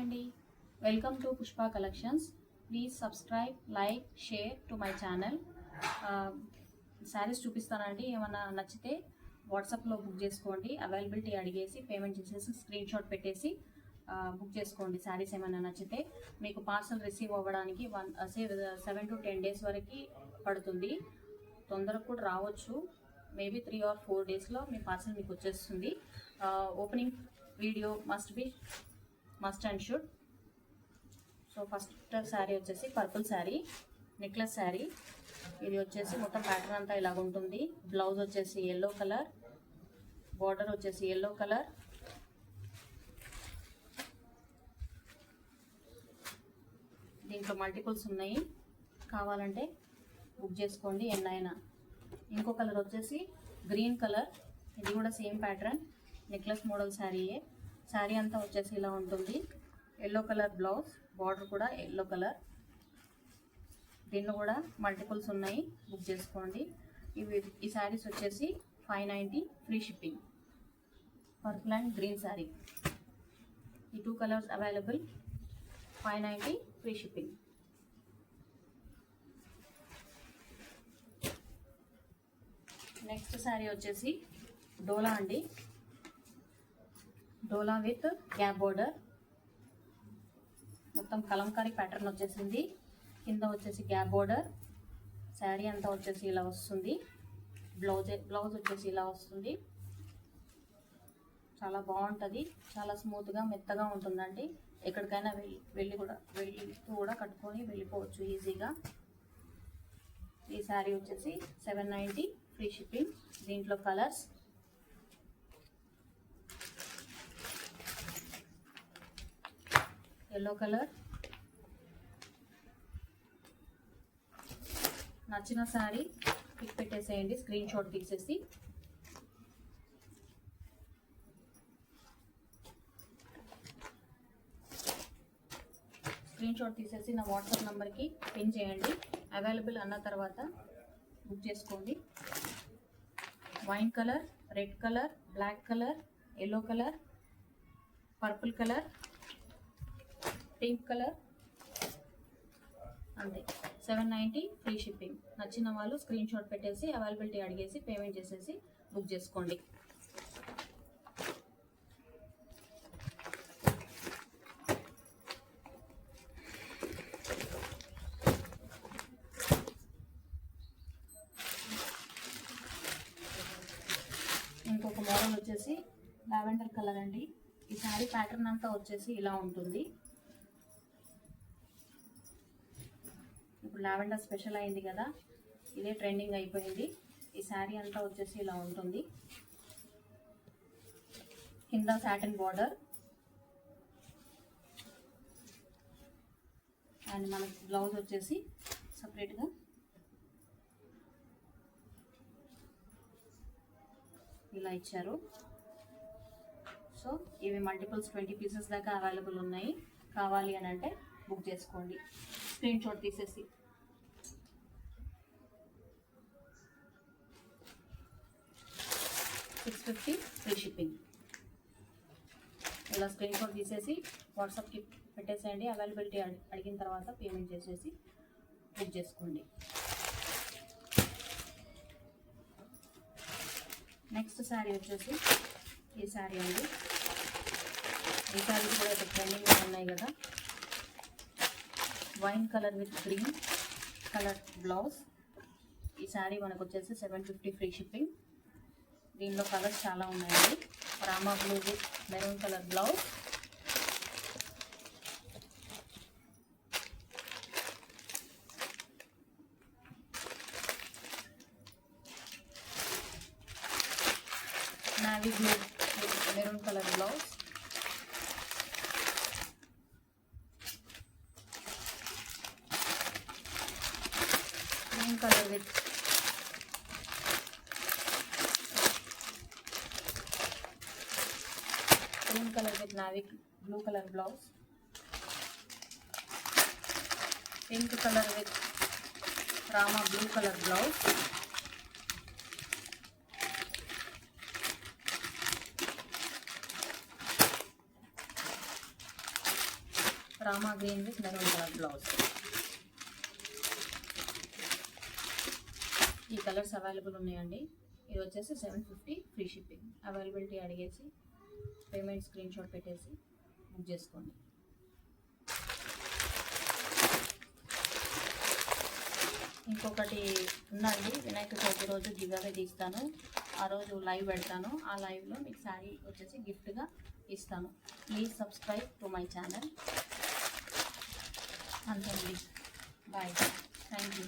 అండి, welcome to Pushpa collections. Please subscribe, like, share to my channel. Saris చూపిస్తానండి. ఏమైనా నచ్చితే వాట్సాప్లో బుక్ చేసుకోండి. అవైలబిలిటీ అడిగేసి పేమెంట్ చేసేసి స్క్రీన్ షాట్ పెట్టేసి బుక్ చేసుకోండి. శారీస్ ఏమైనా నచ్చితే మీకు పార్సల్ రిసీవ్ అవ్వడానికి 7 to 10 days వరకు పడుతుంది. తొందరగా కూడా రావచ్చు. మేబీ 3 or 4 daysలో మీ పార్సల్ మీకు వచ్చేస్తుంది. Opening video must and should. So first sari వచ్చేసి పర్పుల్ శారీ, నెక్లెస్ శారీ. ఇది వచ్చేసి మొత్తం ప్యాటర్న్ అంతా ఇలాగ ఉంటుంది. బ్లౌజ్ వచ్చేసి ఎల్లో కలర్, బార్డర్ వచ్చేసి ఎల్లో కలర్. దీంట్లో మల్టిపుల్స్ ఉన్నాయి, కావాలంటే బుక్ చేసుకోండి ఎన్నైనా. ఇంకో కలర్ వచ్చేసి గ్రీన్ కలర్, ఇది కూడా సేమ్ ప్యాటర్న్, నెక్లెస్ మోడల్ శారీయే. శారీ అంతా వచ్చేసి ఇలా ఉంటుంది. ఎల్లో కలర్ బ్లౌజ్, బార్డర్ కూడా ఎల్లో కలర్. దీనిలో కూడా మల్టిపుల్స్ ఉన్నాయి, బుక్ చేసుకోండి. ఈ శారీస్ వచ్చేసి 590 free shipping. Purple and green sari, ఈ 2 colours available. 590 free shipping. Next sari వచ్చేసి డోలా అండి. డోలా విత్ గ్యాప్ బోర్డర్, మొత్తం కలంకారీ ప్యాటర్న్ వచ్చేసింది. కింద వచ్చేసి గ్యాప్ బోర్డర్. శారీ అంతా వచ్చేసి ఇలా వస్తుంది. బ్లౌజ్ వచ్చేసి ఇలా వస్తుంది. చాలా బాగుంటుంది, చాలా స్మూత్గా మెత్తగా ఉంటుందండి. ఎక్కడికైనా వెళ్తూ కూడా కట్టుకొని వెళ్ళిపోవచ్చు ఈజీగా. ఈ శారీ వచ్చేసి 790 ఫ్రీ షిప్పింగ్. దీంట్లో కలర్స్ ఎల్లో కలర్. నచ్చిన శారీ పిక్ పెట్టేసేయండి, స్క్రీన్ షాట్ తీసేసి. స్క్రీన్ షాట్ తీసేసి నా వాట్సాప్ నెంబర్కి పిన్ చేయండి. అవైలబుల్ అన్న తర్వాత బుక్ చేసుకోండి. Wine colour, red colour, black colour, yellow colour, purple colour, pink colour, అంతే. 790 ఫ్రీ షిప్పింగ్. నచ్చిన వాళ్ళు స్క్రీన్ షాట్ పెట్టేసి అవైలబిలిటీ అడిగేసి పేమెంట్ చేసేసి బుక్ చేసుకోండి. ఇంకొక మోడల్ వచ్చేసి లావెండర్ కలర్ అండి. ఈ శారీ ప్యాటర్న్ అంతా వచ్చేసి ఇలా ఉంటుంది. ఇప్పుడు లావెండర్ స్పెషల్ అయింది కదా, ఇదే ట్రెండింగ్ అయిపోయింది. ఈ శారీ అంతా వచ్చేసి ఇలా ఉంటుంది. కింద సాటిన్ బార్డర్ అండ్ మనకి బ్లౌజ్ వచ్చేసి సపరేట్గా ఇలా ఇచ్చారు. సో ఇవి మల్టిపుల్స్ 20 పీసెస్ దాకా అవైలబుల్ ఉన్నాయి. కావాలి అని అంటే బుక్ చేసుకోండి, స్క్రీన్ షాట్ తీసేసి. $650 ఫ్రీ షిప్పింగ్. ఇలా స్క్రీన్ షాట్ తీసేసి వాట్సాప్కి పెట్టేసేయండి. అవైలబిలిటీ అడిగిన తర్వాత పేమెంట్ చేసేసి బుక్ చేసుకోండి. నెక్స్ట్ శారీ వచ్చేసి ఈ శారీ అండి. ఈ శారీ కూడా ఇప్పుడు ట్రెండింగ్గా ఉన్నాయి కదా. Wine colour with green colour blouse. ఈ శారీ మనకు వచ్చేసి 750 ఫ్రీ షిప్పింగ్. దీనిలో కలర్స్ చాలా ఉన్నాయండి. Rama blue with maroon colour blouse. Navy blue with maroon colour blouse. Green colour with navy blue colour blouse. Pink colour with Rama blue colour blouse. Rama green with maroon colour blouse. ఈ colours available ఉన్నాయండి. ఇది వచ్చేసి 750 free shipping. Availability అడిగేసి payment screen shot పెట్టేసి book చేసుకోండి. ఇంకొకటి ఉందండి, వినాయక చవితి రోజు గివ్ అవే తీస్తాను. ఆ రోజు లైవ్ పెడతాను. ఆ లైవ్లో మీకు శారీ వచ్చేసి గిఫ్ట్గా ఇస్తాను. Please subscribe to my channel. అంతే. బాయ్. Thank you.